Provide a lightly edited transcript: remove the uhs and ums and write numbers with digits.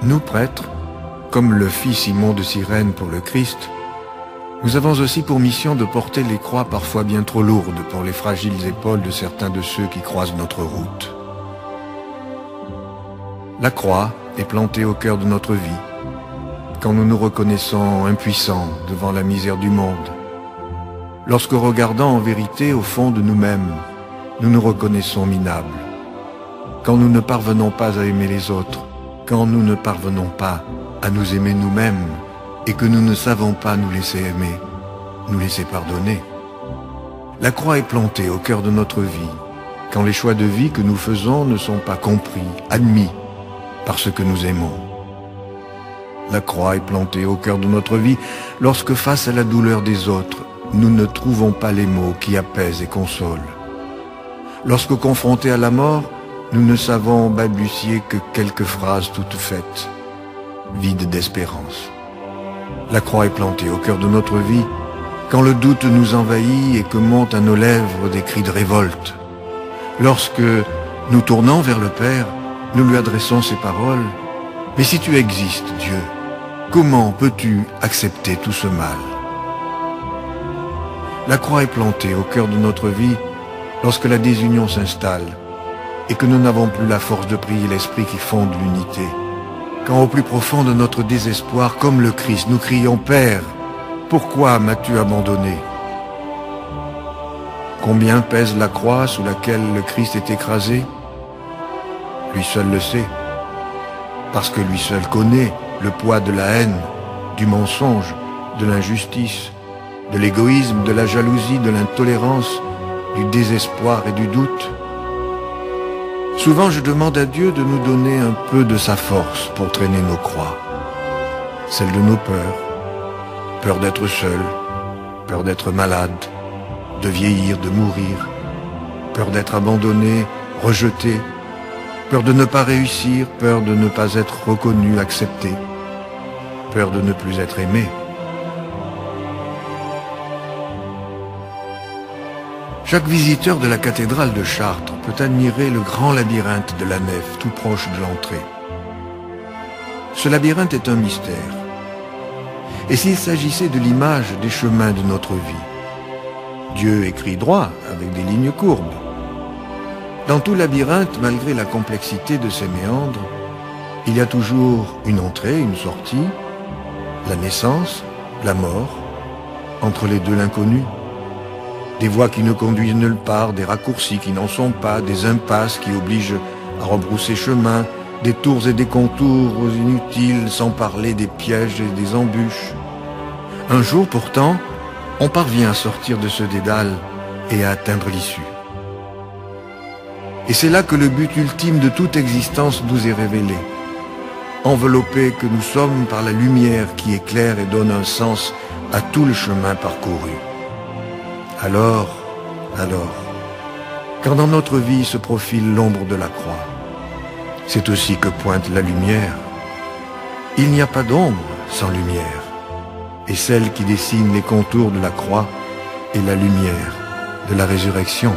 Nous prêtres, comme le fit Simon de Cyrène pour le Christ, nous avons aussi pour mission de porter les croix parfois bien trop lourdes pour les fragiles épaules de certains de ceux qui croisent notre route. La croix est plantée au cœur de notre vie, quand nous nous reconnaissons impuissants devant la misère du monde. Lorsque regardant en vérité au fond de nous-mêmes, nous nous reconnaissons minables. Quand nous ne parvenons pas à aimer les autres, quand nous ne parvenons pas à nous aimer nous-mêmes et que nous ne savons pas nous laisser aimer, nous laisser pardonner. La croix est plantée au cœur de notre vie, quand les choix de vie que nous faisons ne sont pas compris, admis par ce que nous aimons. La croix est plantée au cœur de notre vie lorsque face à la douleur des autres, nous ne trouvons pas les mots qui apaisent et consolent. Lorsque confrontés à la mort, nous ne savons balbutier que quelques phrases toutes faites, vides d'espérance. La croix est plantée au cœur de notre vie quand le doute nous envahit et que montent à nos lèvres des cris de révolte. Lorsque, nous tournant vers le Père, nous lui adressons ces paroles: « Mais si tu existes, Dieu, comment peux-tu accepter tout ce mal ?» La croix est plantée au cœur de notre vie lorsque la désunion s'installe et que nous n'avons plus la force de prier l'Esprit qui fonde l'unité. Quand au plus profond de notre désespoir, comme le Christ, nous crions « Père, pourquoi m'as-tu abandonné ?» Combien pèse la croix sous laquelle le Christ est écrasé? Lui seul le sait, parce que lui seul connaît le poids de la haine, du mensonge, de l'injustice, de l'égoïsme, de la jalousie, de l'intolérance, du désespoir et du doute. Souvent je demande à Dieu de nous donner un peu de sa force pour traîner nos croix, celle de nos peurs, peur d'être seul, peur d'être malade, de vieillir, de mourir, peur d'être abandonné, rejeté, peur de ne pas réussir, peur de ne pas être reconnu, accepté, peur de ne plus être aimé. Chaque visiteur de la cathédrale de Chartres peut admirer le grand labyrinthe de la nef tout proche de l'entrée. Ce labyrinthe est un mystère. Et s'il s'agissait de l'image des chemins de notre vie? Dieu écrit droit avec des lignes courbes. Dans tout labyrinthe, malgré la complexité de ses méandres, il y a toujours une entrée, une sortie, la naissance, la mort, entre les deux l'inconnu. Des voies qui ne conduisent nulle part, des raccourcis qui n'en sont pas, des impasses qui obligent à rebrousser chemin, des tours et des contours inutiles, sans parler des pièges et des embûches. Un jour pourtant, on parvient à sortir de ce dédale et à atteindre l'issue. Et c'est là que le but ultime de toute existence nous est révélé. Enveloppés que nous sommes par la lumière qui éclaire et donne un sens à tout le chemin parcouru. Alors, quand dans notre vie se profile l'ombre de la croix, c'est aussi que pointe la lumière. Il n'y a pas d'ombre sans lumière, et celle qui dessine les contours de la croix est la lumière de la résurrection.